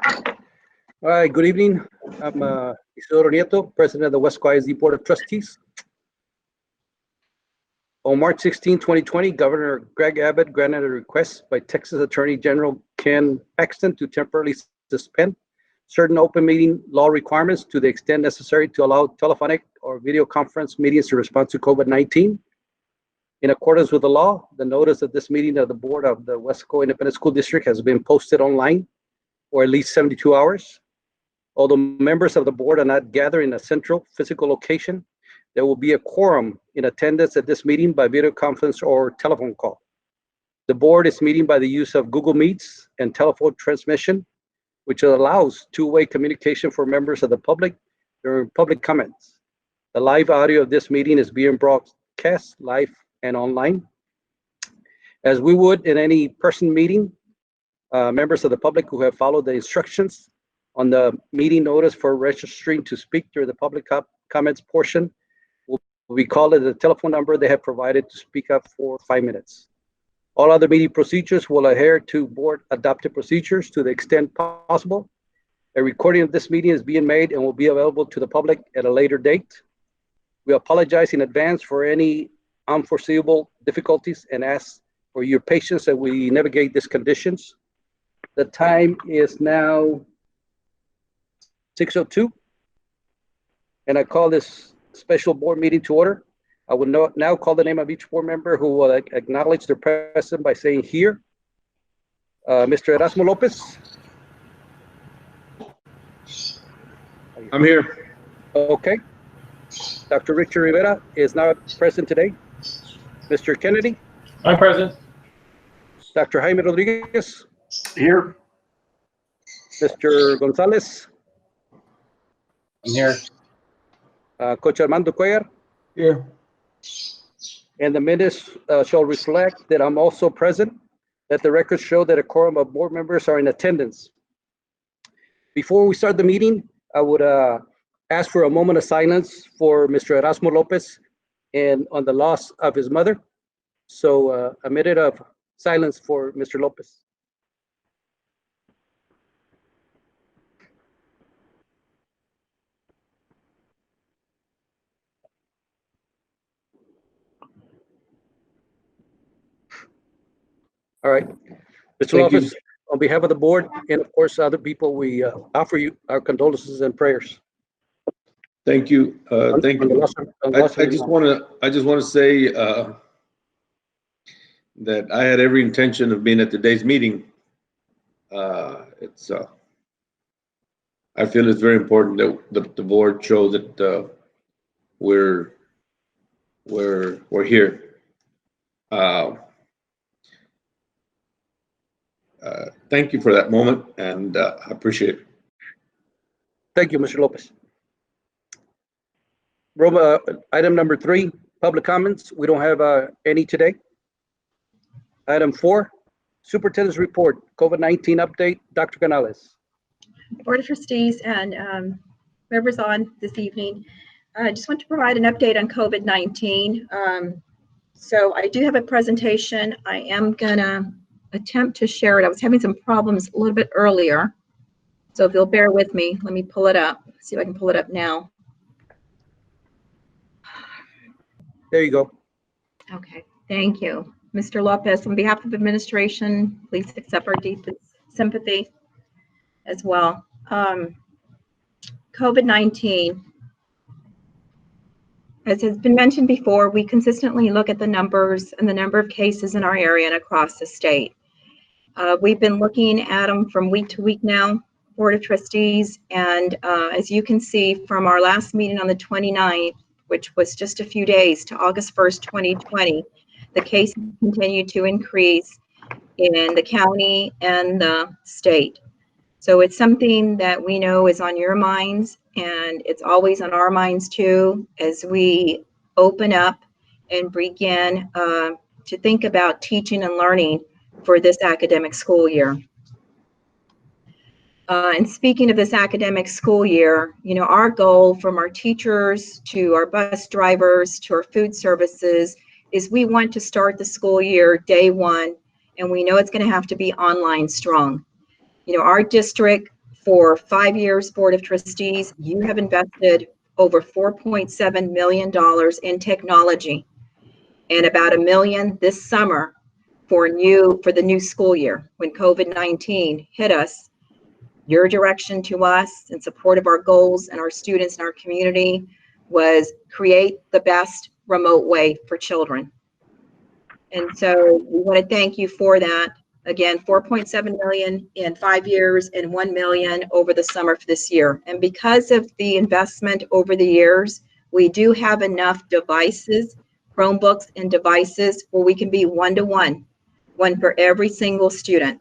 All right, good evening. I'm Isidoro Nieto, President of the Weslaco ISD Board of Trustees. On March 16, 2020, Governor Greg Abbott granted a request by Texas Attorney General Ken Paxton to temporarily suspend certain open meeting law requirements to the extent necessary to allow telephonic or video conference meetings to respond to COVID-19. In accordance with the law, the notice of this meeting of the Board of the Weslaco Independent School District has been posted online for at least 72 hours. Although members of the board are not gathered in a central physical location, there will be a quorum in attendance at this meeting by video conference or telephone call. The board is meeting by the use of Google Meets and telephone transmission, which allows two-way communication for members of the public during public comments. The live audio of this meeting is being broadcast live and online. As we would in any person meeting, members of the public who have followed the instructions on the meeting notice for registering to speak during the public comments portion will be called at the telephone number they have provided to speak up for 5 minutes. All other meeting procedures will adhere to board adopted procedures to the extent possible. A recording of this meeting is being made and will be available to the public at a later date. We apologize in advance for any unforeseeable difficulties and ask for your patience as we navigate these conditions. The time is now 6:02, and I call this special board meeting to order. I will now call the name of each board member who will acknowledge their presence by saying here. Mr. Erasmo Lopez. I'm here. Okay. Dr. Richard Rivera is not present today. Mr. Kennedy. I'm present. Dr. Jaime Rodriguez. Here. Mr. Gonzalez. I'm here. Coach Armando Cuellar. Here. And the minutes shall reflect that I'm also present, that the records show that a quorum of board members are in attendance. Before we start the meeting, I would ask for a moment of silence for Mr. Erasmo Lopez and on the loss of his mother. So a minute of silence for Mr. Lopez. All right, Mr. Lopez, on behalf of the board and of course other people, we offer you our condolences and prayers. Thank you. Thank you. I just want to say that I had every intention of being at today's meeting. I feel it's very important that the board show that we're here. Thank you for that moment, and I appreciate it. Thank you, Mr. Lopez. Item number 3, public comments. We don't have any today. Item 4, Superintendent's report, COVID-19 update. Dr. Canales. Board of Trustees and members on this evening. I just want to provide an update on COVID-19. So I do have a presentation. I am gonna attempt to share it. I was having some problems a little bit earlier. So if you'll bear with me, let me pull it up. See if I can pull it up now. There you go. Okay, thank you. Mr. Lopez, on behalf of administration, please accept our deepest sympathy as well. COVID-19, as has been mentioned before, we consistently look at the numbers and the number of cases in our area and across the state. We've been looking at them from week to week now, Board of Trustees, and as you can see from our last meeting on the 29th, which was just a few days to August 1st, 2020, the cases continue to increase in the county and the state. So it's something that we know is on your minds, and it's always on our minds too, as we open up and begin to think about teaching and learning for this academic school year. And speaking of this academic school year, you know, our goal from our teachers to our bus drivers to our food services is we want to start the school year day one, and we know it's going to have to be online strong. You know, our district For 5 years, Board of Trustees, you have invested over $4.7 million in technology and about $1 million this summer for the new school year. When COVID-19 hit us, your direction to us in support of our goals and our students and our community was create the best remote way for children. And so we want to thank you for that. Again, 4.7 million in 5 years and 1 million over the summer for this year. And because of the investment over the years, we do have enough devices, Chromebooks and devices, where we can be one-to-one, one for every single student.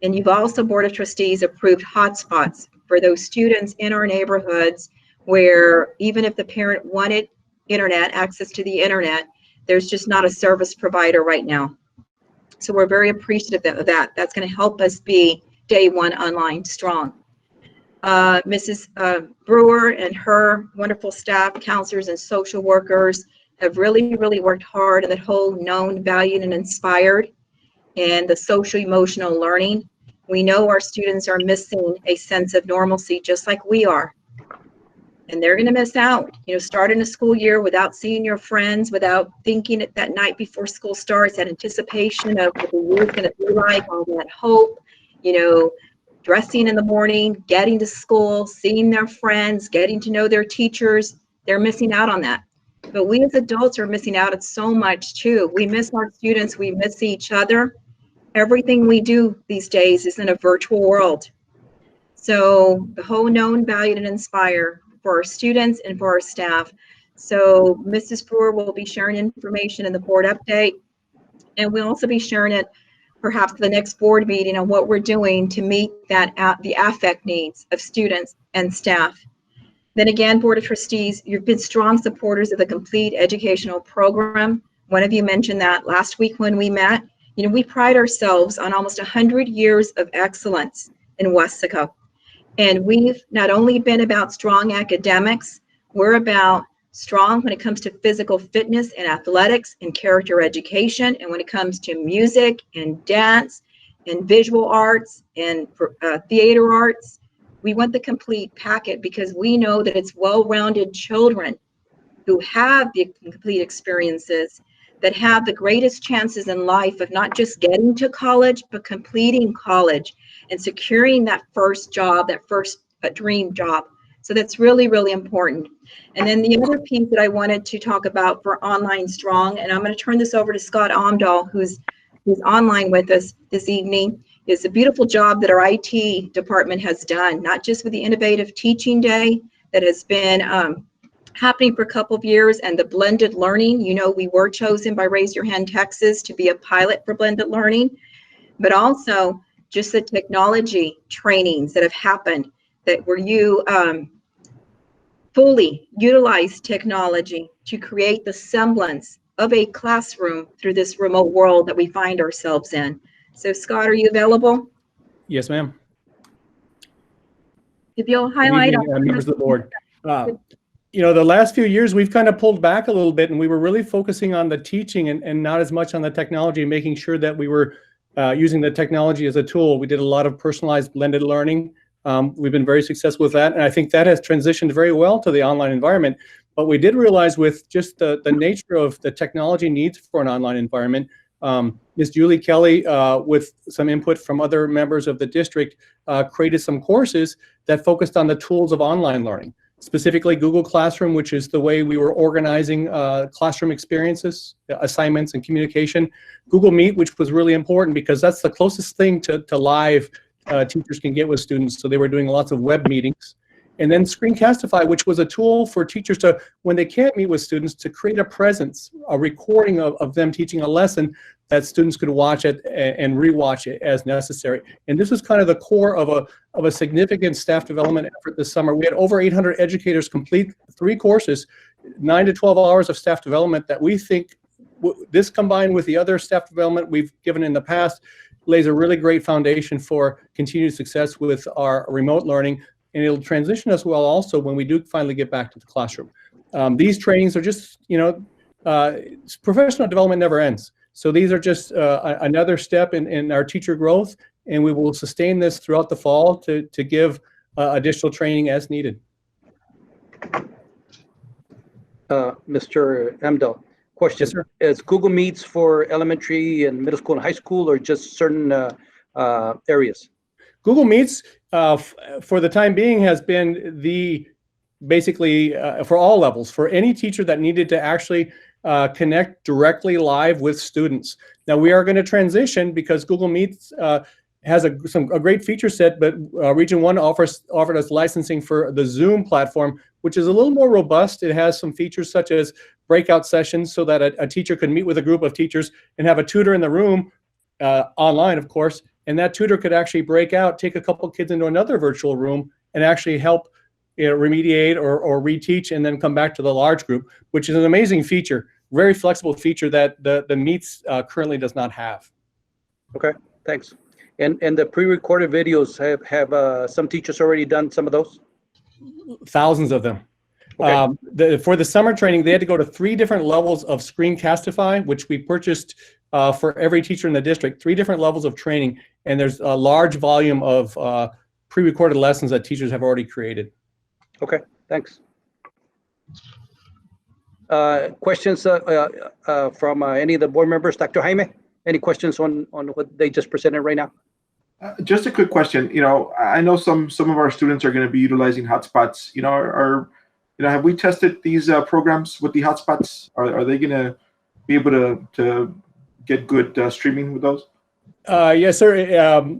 And you've also, Board of Trustees, approved hotspots for those students in our neighborhoods where even if the parent wanted internet, access to the internet, there's just not a service provider right now. So we're very appreciative of that. That's going to help us be day one online strong. Mrs. Brewer and her wonderful staff, counselors and social workers have really, really worked hard on that whole known, valued, and inspired and the social emotional learning. We know our students are missing a sense of normalcy just like we are. And they're going to miss out, starting a school year without seeing your friends, without thinking it that night before school starts, that anticipation of what the year's going to be like, all that hope, dressing in the morning, getting to school, seeing their friends, getting to know their teachers. They're missing out on that. But we as adults are missing out on so much too. We miss our students, we miss each other. Everything we do these days is in a virtual world. So the whole known, valued, and inspire for our students and for our staff. So Mrs. Brewer will be sharing information in the board update, and we'll also be sharing it perhaps the next board meeting on what we're doing to meet the affect needs of students and staff. Then again, Board of Trustees, you've been strong supporters of the complete educational program. One of you mentioned that last week when we met. We pride ourselves on almost 100 years of excellence in Weslaco. And we've not only been about strong academics, we're about strong when it comes to physical fitness and athletics and character education. And when it comes to music and dance and visual arts and theater arts, we want the complete packet because we know that it's well-rounded children who have the complete experiences that have the greatest chances in life of not just getting to college, but completing college and securing that first job, that first dream job. So that's really, really important. And then the other piece that I wanted to talk about for Online Strong, and I'm going to turn this over to Scott Omdahl, who's online with us this evening, is a beautiful job that our IT department has done, not just with the Innovative Teaching Day that has been happening for a couple of years, and the blended learning. We were chosen by Raise Your Hand Texas to be a pilot for blended learning, but also just the technology trainings that have happened that where you fully utilize technology to create the semblance of a classroom through this remote world that we find ourselves in. So Scott, are you available? Yes, ma'am. If you'll highlight. Good evening, members of the board. The last few years, we've kind of pulled back a little bit, and we were really focusing on the teaching and not as much on the technology, making sure that we were using the technology as a tool. We did a lot of personalized blended learning. We've been very successful with that, and I think that has transitioned very well to the online environment. But we did realize with just the nature of the technology needs for an online environment, Ms. Julie Kelly, with some input from other members of the district, created some courses that focused on the tools of online learning. Specifically Google Classroom, which is the way we were organizing classroom experiences, assignments, and communication. Google Meet, which was really important because that's the closest thing to live teachers can get with students. So they were doing lots of web meetings. And then Screencastify, which was a tool for teachers to, when they can't meet with students, to create a presence, a recording of them teaching a lesson that students could watch it and rewatch it as necessary. And this was kind of the core of a significant staff development effort this summer. We had over 800 educators complete 3 courses, 9 to 12 hours of staff development that we think this combined with the other staff development we've given in the past lays a really great foundation for continued success with our remote learning. And it'll transition us well also when we do finally get back to the classroom. These trainings are just, professional development never ends. So these are just another step in our teacher growth and we will sustain this throughout the fall to give additional training as needed. Mr. Amdel, question. Yes, sir. Is Google Meets for elementary and middle school and high school, or just certain areas? Google Meets, for the time being, has been basically for all levels, for any teacher that needed to actually connect directly live with students. Now we are going to transition because Google Meets has a great feature set, but Region 1 offered us licensing for the Zoom platform, which is a little more robust. It has some features such as breakout sessions so that a teacher could meet with a group of teachers and have a tutor in the room, online, of course, and that tutor could actually break out, take a couple kids into another virtual room and actually help remediate or reteach and then come back to the large group, which is an amazing feature, very flexible feature that the Meets currently does not have. Okay, thanks. And the pre-recorded videos, have some teachers already done some of those? Thousands of them. Okay. For the summer training, they had to go to 3 different levels of Screencastify, which we purchased for every teacher in the district, 3 different levels of training. And there's a large volume of pre-recorded lessons that teachers have already created. Okay, thanks. Questions from any of the board members? Dr. Jaime, any questions on what they just presented right now? Just a quick question. I know some of our students are going to be utilizing hotspots. Have we tested these programs with the hotspots? Are they going to be able to get good streaming with those? Yes, sir.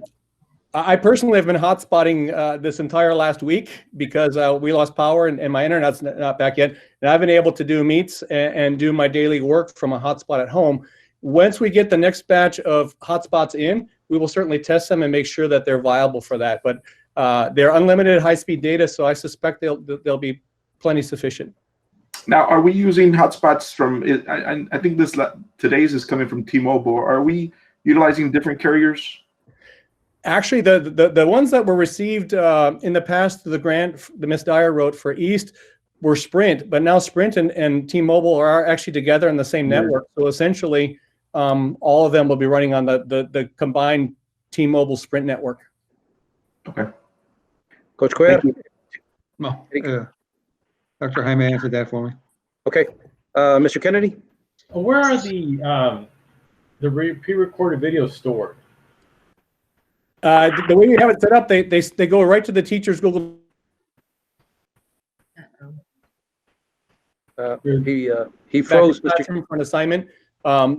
I personally have been hotspotting this entire last week because we lost power and my internet's not back yet. And I've been able to do meets and do my daily work from a hotspot at home. Once we get the next batch of hotspots in, we will certainly test them and make sure that they're viable for that. But they're unlimited high-speed data, so I suspect they'll be plenty sufficient. Now, are we using hotspots from? I think today's is coming from T-Mobile. Are we utilizing different carriers? Actually, the ones that were received in the past, the grant the Ms. Dyer wrote for East were Sprint, but now Sprint and T-Mobile are actually together in the same network. So essentially, all of them will be running on the combined T-Mobile Sprint network. Okay. Coach Cuellar? No, Dr. Jaime answered that for me. Okay. Mr. Kennedy? Where are the pre-recorded videos stored? The way you have it set up, they go right to the teacher's Google. He froze, Mr. For an assignment.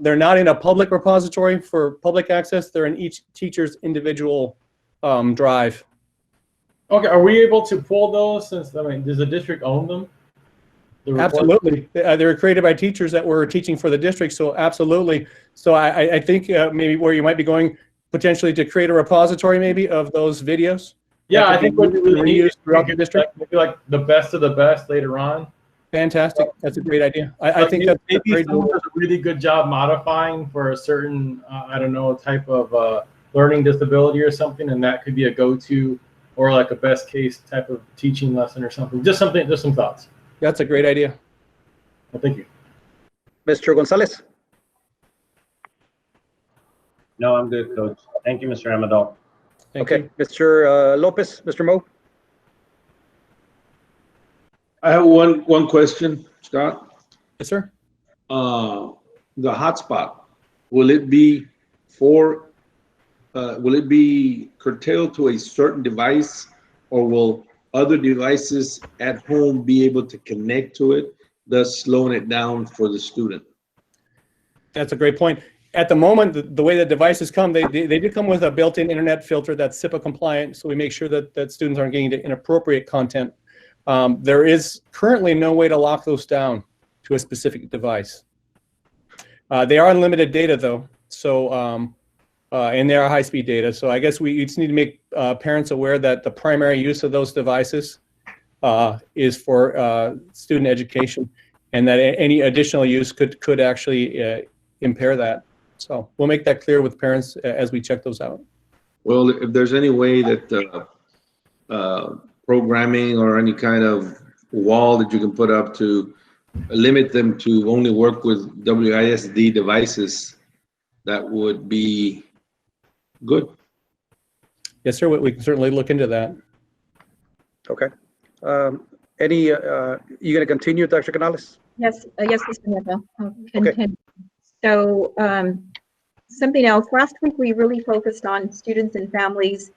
They're not in a public repository for public access. They're in each teacher's individual drive. Okay, are we able to pull those since, does the district own them? Absolutely. They were created by teachers that were teaching for the district, so absolutely. So I think maybe where you might be going potentially to create a repository maybe of those videos. Yeah, I think what we really need is throughout the district. maybe like the best of the best later on. Fantastic. That's a great idea. I think that's maybe someone does a really good job modifying for a certain, I don't know, type of learning disability or something, and that could be a go-to or like a best case type of teaching lesson or something. Just some thoughts. That's a great idea. Well, thank you. Mr. Gonzalez? No, I'm good, Coach. Thank you, Mr. Amador. Okay, Mr. Lopez, Mr. Mo? I have one question, Scott. Yes, sir. The hotspot, will it be curtailed to a certain device, or will other devices at home be able to connect to it, thus slowing it down for the student? That's a great point. At the moment, the way the devices come, they do come with a built-in internet filter that's SIPA compliant, so we make sure that students aren't getting inappropriate content. There is currently no way to lock those down to a specific device. They are unlimited data though, so and they are high-speed data. So I guess we just need to make parents aware that the primary use of those devices is for student education, and that any additional use could actually impair that. So we'll make that clear with parents as we check those out. Well, if there's any way that programming or any kind of wall that you can put up to limit them to only work with WISD devices, that would be good. yes, sir, we can certainly look into that. Okay. You going to continue, Dr. Canales? Yes, yes, Mr. Nieto. I'll Okay. continue. So, something else, last week we really focused on students and families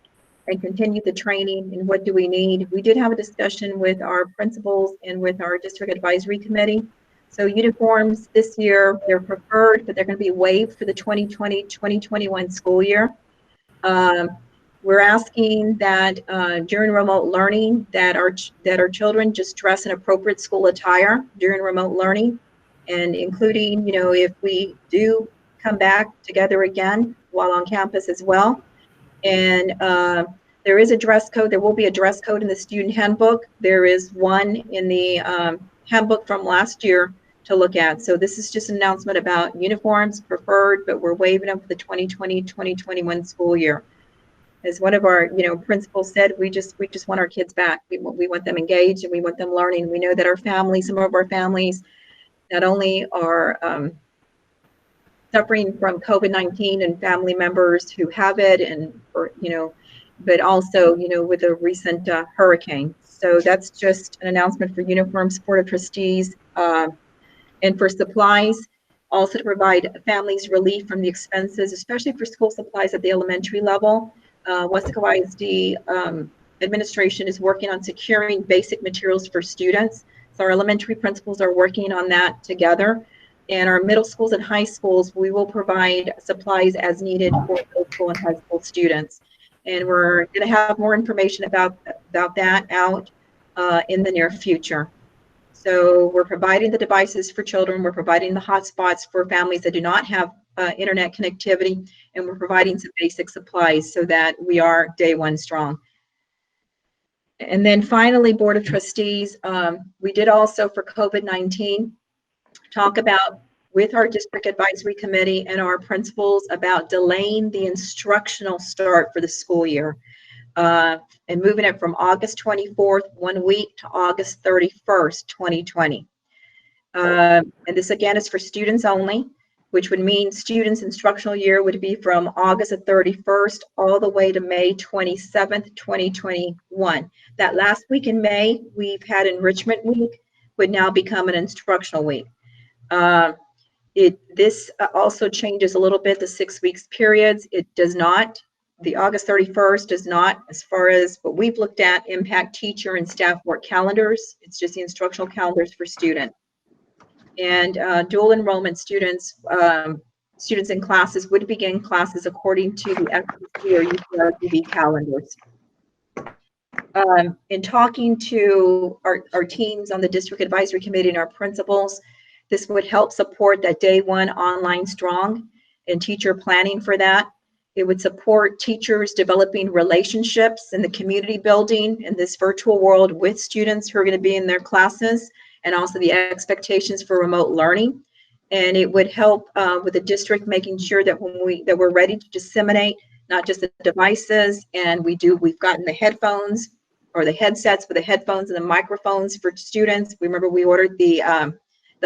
and continued the training and what do we need. We did have a discussion with our principals and with our district advisory committee. So uniforms this year, they're preferred, but they're going to be waived for the 2020-2021 school year. We're asking that during remote learning that our children just dress in appropriate school attire during remote learning, and including, you know, if we do come back together again while on campus as well. And there is a dress code. There will be a dress code in the student handbook. There is one in the handbook from last year to look at. So this is just an announcement about uniforms preferred, but we're waiving them for the 2020-2021 school year. As one of our, you know, principals said, we just want our kids back. We want them engaged and we want them learning. We know that our families, some of our families, not only are suffering from COVID-19 and family members who have it, and or, you know, but also, you know, with a recent hurricane. So that's just an announcement for uniforms, Board of Trustees, and for supplies, also to provide families relief from the expenses, especially for school supplies at the elementary level. Weslaco ISD administration is working on securing basic materials for students. So our elementary principals are working on that together. And our middle schools and high schools, we will provide supplies as needed for middle school and high school students. And we're going to have more information about that out in the near future. So we're providing the devices for children. We're providing the hotspots for families that do not have internet connectivity, and we're providing some basic supplies so that we are day one strong. And then finally, Board of Trustees, we did also for COVID-19 talk about with our district advisory committee and our principals about delaying the instructional start for the school year and moving it from August 24th, 1 week, to August 31st, 2020. And this again is for students only, which would mean students' instructional year would be from August 31st all the way to May 27th, 2021. That last week in May, we've had enrichment week, would now become an instructional week. This also changes a little bit the 6 weeks periods. It does not, the August 31st does not, as far as what we've looked at, impact teacher and staff work calendars. It's just the instructional calendars for students. And dual enrollment students, students in classes would begin classes according to the FCC or UPRTV calendars. In talking to our teams on the district advisory committee and our principals, this would help support that day one online strong and teacher planning for that. It would support teachers developing relationships in the community building in this virtual world with students who are going to be in their classes, and also the expectations for remote learning. And it would help with the district making sure that we're ready to disseminate not just the devices, and we've gotten the headphones or the headsets with the headphones and the microphones for students. Remember, we ordered the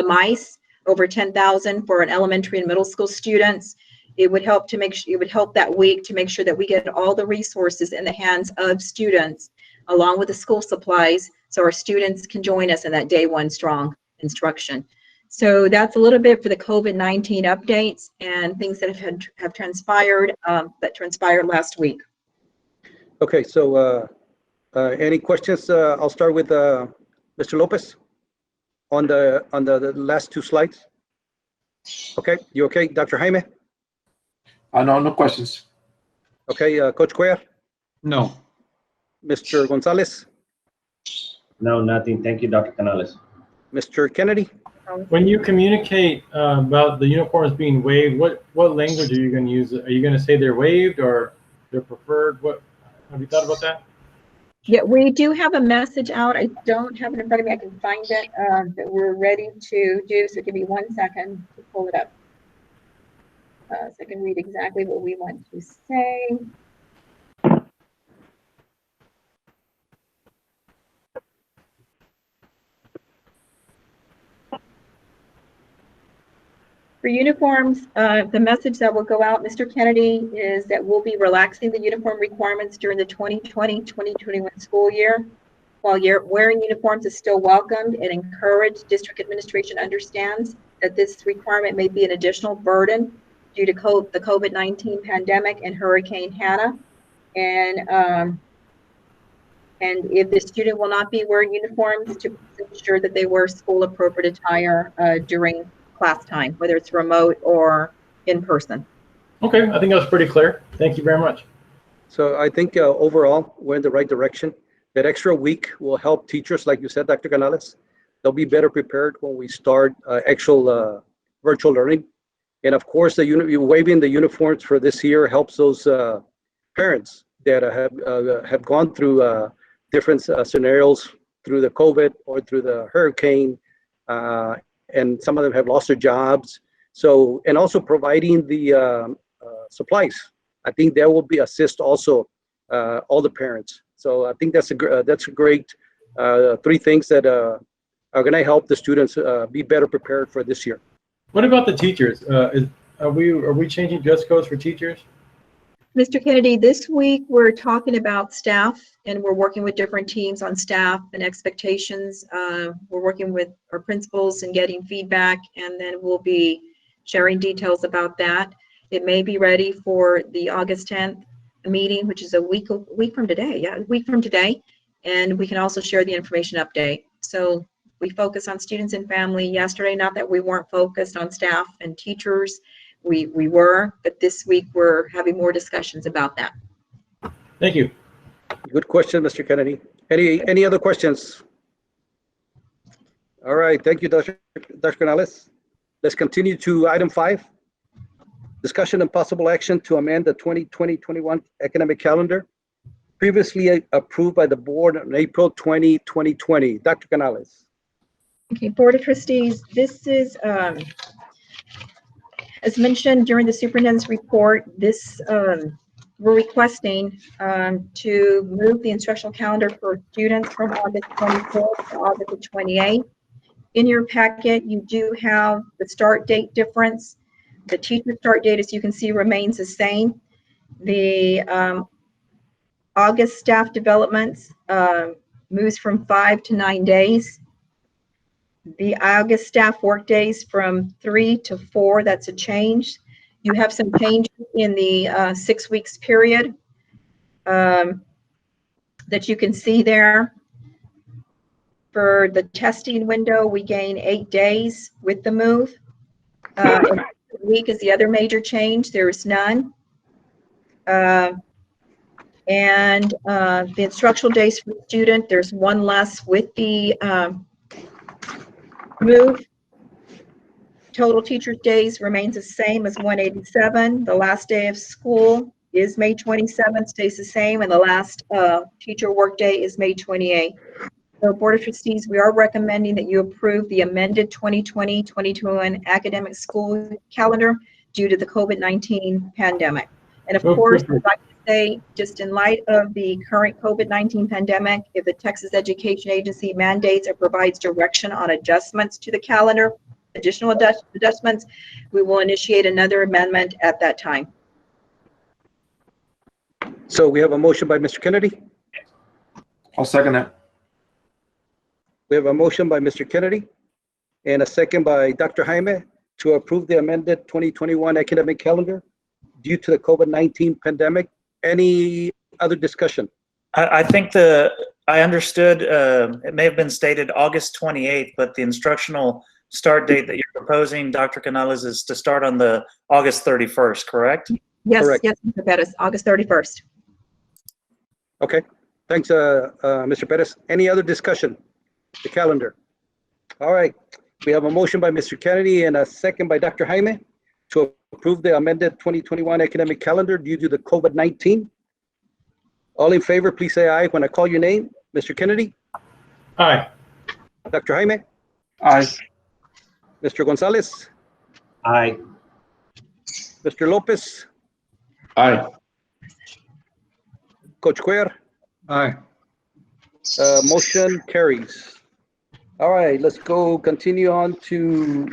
mice, over 10,000 for an elementary and middle school students. It would help that week to make sure that we get all the resources in the hands of students along with the school supplies, so our students can join us in that day one strong instruction. So that's a little bit for the COVID-19 updates and things that have transpired that transpired last week. Okay, so any questions? I'll start with Mr. Lopez on the last two slides. Okay, you okay, Dr. Jaime? No questions. Okay, Coach Cuellar? No. Mr. Gonzalez? No, nothing. Thank you, Dr. Canales. Mr. Kennedy? When you communicate about the uniforms being waived, what language are you going to use? Are you going to say they're waived or they're preferred? What have you thought about that? Yeah, we do have a message out. I don't have it in front of me. I can find it that we're ready to do. So give me 1 second to pull it up. So I can read exactly what we want to say. For uniforms, the message that will go out, Mr. Kennedy, is that we'll be relaxing the uniform requirements during the 2020-2021 school year. While wearing uniforms is still welcomed and encouraged, district administration understands that this requirement may be an additional burden due to the COVID-19 pandemic and Hurricane Hannah. And if the student will not be wearing uniforms, to ensure that they wear school appropriate attire during class time, whether it's remote or in person. Okay, I think that was pretty clear. Thank you very much. So I think overall, we're in the right direction. That extra week will help teachers, like you said, Dr. Canales. They'll be better prepared when we start actual virtual learning. And of course, waiving the uniforms for this year helps those parents that have gone through different scenarios through the COVID or through the hurricane, and some of them have lost their jobs. So, and also providing the supplies. I think that will be assist also all the parents. So I think that's a great three things that are going to help the students be better prepared for this year. What about the teachers? Are we changing dress codes for teachers? Mr. Kennedy, this week we're talking about staff, and we're working with different teams on staff and expectations. We're working with our principals and getting feedback, and then we'll be sharing details about that. It may be ready for the August 10th meeting, which is a week from today. Yeah, a week from today. And we can also share the information update. So we focus on students and family yesterday, not that we weren't focused on staff and teachers. We were, but this week we're having more discussions about that. Thank you. Good question, Mr. Kennedy. Any other questions? All right, thank you, Dr. Canales. Let's continue to item 5. Discussion and possible action to amend the 2020-21 academic calendar previously approved by the board on April 20, 2020. Dr. Canales. Okay, Board of Trustees, this is, as mentioned during the superintendent's report, this we're requesting to move the instructional calendar for students from August 24th to August 28th. In your packet, you do have the start date difference. The teacher start date, as you can see, remains the same. The August staff developments moves from 5 to 9 days. The August staff work days from 3 to 4, that's a change. You have some changes in the 6 weeks period that you can see there. For the testing window, we gain 8 days with the move. Week is the other major change. There is none. And the instructional days for the student, there's one less with the move. Total teacher days remains the same as 187. The last day of school is May 27th, stays the same, and the last teacher work day is May 28th. So Board of Trustees, we are recommending that you approve the amended 2020-2021 academic school calendar due to the COVID-19 pandemic. And of course, I'd like to say, just in light of the current COVID-19 pandemic, if the Texas Education Agency mandates or provides direction on adjustments to the calendar, additional adjustments, we will initiate another amendment at that time. So we have a motion by Mr. Kennedy. I'll second that. We have a motion by Mr. Kennedy and a second by Dr. Jaime to approve the amended 2021 academic calendar due to the COVID-19 pandemic. Any other discussion? I think I understood, it may have been stated August 28th, but the instructional start date that you're proposing, Dr. Canales, is to start on the August 31st, correct? Yes, Correct. yes, Mr. Pettis, August 31st. Okay, thanks, Mr. Pettis. Any other discussion? The calendar. All right, we have a motion by Mr. Kennedy and a second by Dr. Jaime to approve the amended 2021 academic calendar due to the COVID-19. All in favor, please say aye when I call your name. Mr. Kennedy? Aye. Dr. Jaime? Aye. Mr. Gonzalez? Aye. Mr. Lopez? Aye. Coach Cuellar? Aye. Motion carries. All right, let's go continue on to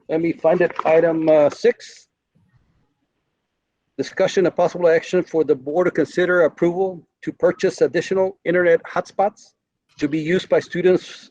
Let me find it. Item 6. Discussion of possible action for the board to consider approval to purchase additional internet hotspots to be used by students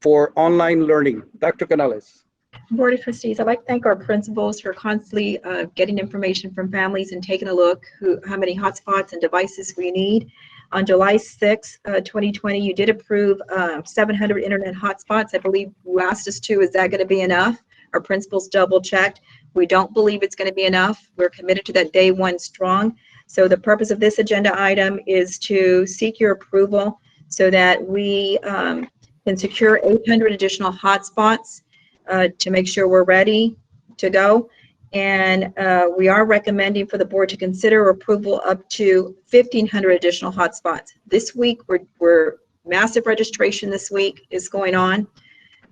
for online learning. Dr. Canales. Board of Trustees, I'd like to thank our principals for constantly getting information from families and taking a look how many hotspots and devices we need. On July 6th, 2020, you did approve 700 internet hotspots. I believe you asked us to, is that going to be enough? Our principals double checked. We don't believe it's going to be enough. We're committed to that day one strong. So the purpose of this agenda item is to seek your approval so that we can secure 800 additional hotspots to make sure we're ready to go. And we are recommending for the board to consider approval up to 1,500 additional hotspots. This week, we're massive registration this week is going on.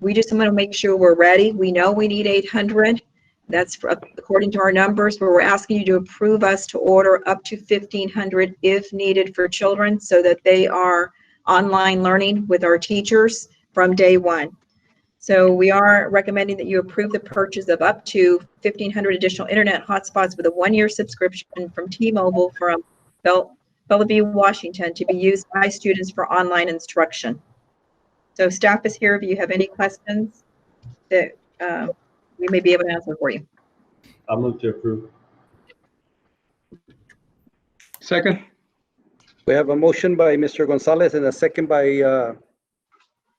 We just want to make sure we're ready. We know we need 800. That's according to our numbers, but we're asking you to approve us to order up to 1,500 if needed for children so that they are online learning with our teachers from day one. So we are recommending that you approve the purchase of up to 1,500 additional internet hotspots with a 1-year subscription from T-Mobile from Bellevue, Washington, to be used by students for online instruction. So staff is here if you have any questions that we may be able to answer for you. I'll move to approve. Second. We have a motion by Mr. Gonzalez and a second by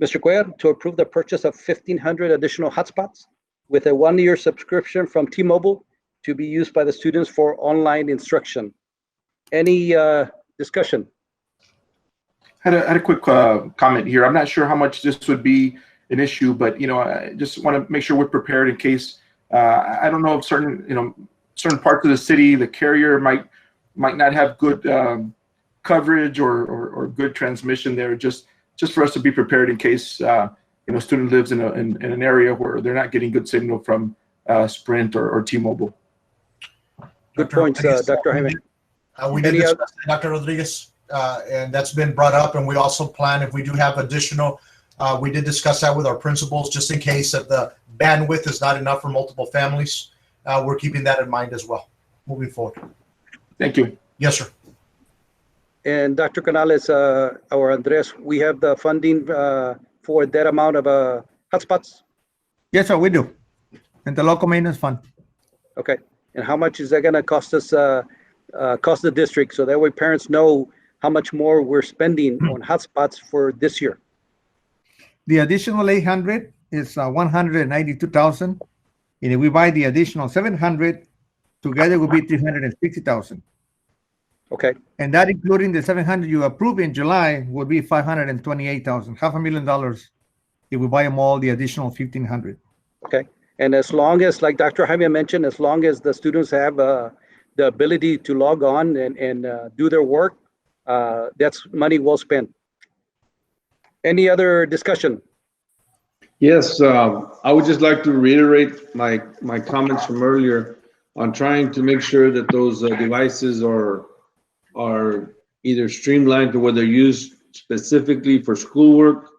Mr. Cuellar to approve the purchase of 1,500 additional hotspots with a 1-year subscription from T-Mobile to be used by the students for online instruction. Any discussion? I had a quick comment here. I'm not sure how much this would be an issue, but I just want to make sure we're prepared in case. I don't know if certain parts of the city, the carrier might not have good coverage or good transmission there. Just for us to be prepared in case a student lives in an area where they're not getting good signal from Sprint or T-Mobile. Good points, Dr. Jaime. We did discuss that, Dr. Rodriguez, and that's been brought up. And we also plan, if we do have additional, we did discuss that with our principals, just in case that the bandwidth is not enough for multiple families. We're keeping that in mind as well, moving forward. Thank you. Yes, sir. And Dr. Canales or Andres, we have the funding for that amount of hotspots? Yes, sir, we do. And the local maintenance fund. Okay. And how much is that going to cost us, cost the district, so that way parents know how much more we're spending on hotspots for this year? The additional 800 is 192,000, and if we buy the additional 700, together will be 360,000. Okay. And that, including the 700 you approved in July, would be 528,000, $500,000 if we buy them all, the additional 1,500. Okay. And as long as, like Dr. Jaime mentioned, as long as the students have the ability to log on and do their work, that's money well spent. Any other discussion? Yes, I would just like to reiterate my comments from earlier on trying to make sure that those devices are either streamlined to where they're used specifically for schoolwork,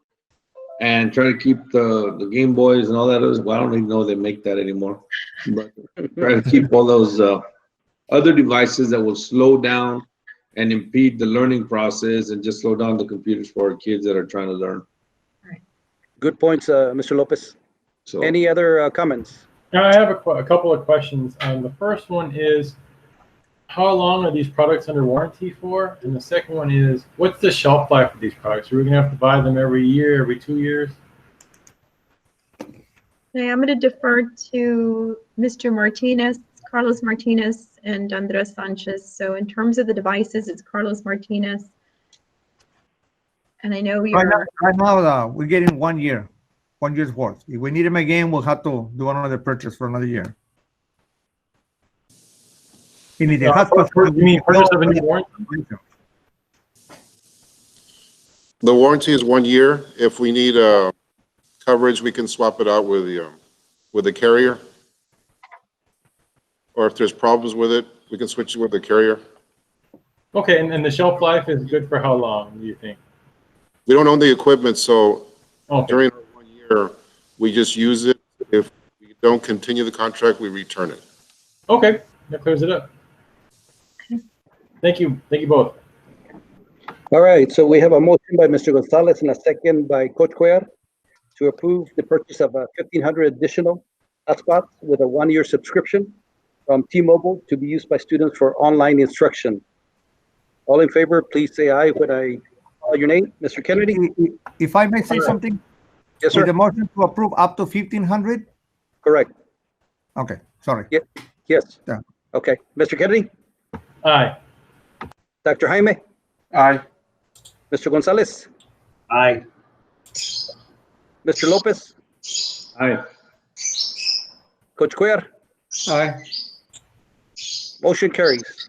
and try to keep the Game Boys and all that other. Well, I don't even know they make that anymore, but try to keep all those other devices that will slow down and impede the learning process and just slow down the computers for our kids that are trying to learn. Good points, Mr. Lopez. So, any other comments? I have a couple of questions. The first one is, how long are these products under warranty for? And the second one is, what's the shelf life of these products? Are we going to have to buy them every year, every 2 years? Okay, I'm going to defer to Mr. Martinez, Carlos Martinez, and Andres Sanchez. So in terms of the devices, it's Carlos Martinez. And I know you're... Right now we're getting 1 year, 1 year's worth. If we need them again, we'll have to do another purchase for another year. You mean purchase of a new warranty? The warranty is 1 year. If we need coverage, we can swap it out with the carrier. Or if there's problems with it, we can switch it with the carrier. Okay, and the shelf life is good for how long, do you think? We don't own the equipment, so okay. During 1 year, we just use it. If we don't continue the contract, we return it. Okay, that clears it up. Thank you both. All right, so we have a motion by Mr. Gonzalez and a second by Coach Cuellar to approve the purchase of 1,500 additional hotspots with a one-year subscription from T-Mobile to be used by students for online instruction. All in favor, please say aye when I call your name. Mr. Kennedy? If I may say something? Yes, sir. With the motion to approve up to 1,500? Correct. Okay, sorry. Yes. Yeah. Okay. Mr. Kennedy? Aye. Dr. Jaime? Aye. Mr. Gonzalez? Aye. Mr. Lopez? Aye. Coach Cuellar? Aye. Motion carries.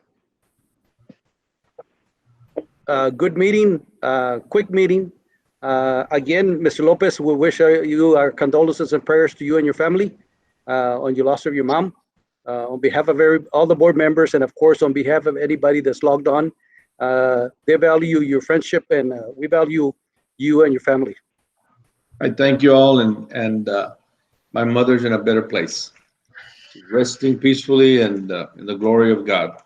Good meeting, quick meeting. Again, Mr. Lopez, we wish you our condolences and prayers to you and your family on your loss of your mom. On behalf of all the board members, and of course, on behalf of anybody that's logged on, they value your friendship, and we value you and your family. I thank you all, and my mother's in a better place. She's resting peacefully and in the glory of God.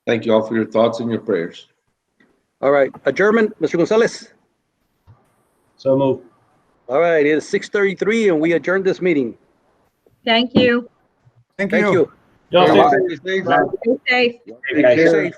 Thank you all for your thoughts and your prayers. All right, adjournment, Mr. Gonzalez. So moved. All right, it is 6:33, and we adjourn this meeting. Thank you. Thank Thank you. you. Y'all Bye. stay safe. Stay safe. Hey, guys. Stay safe.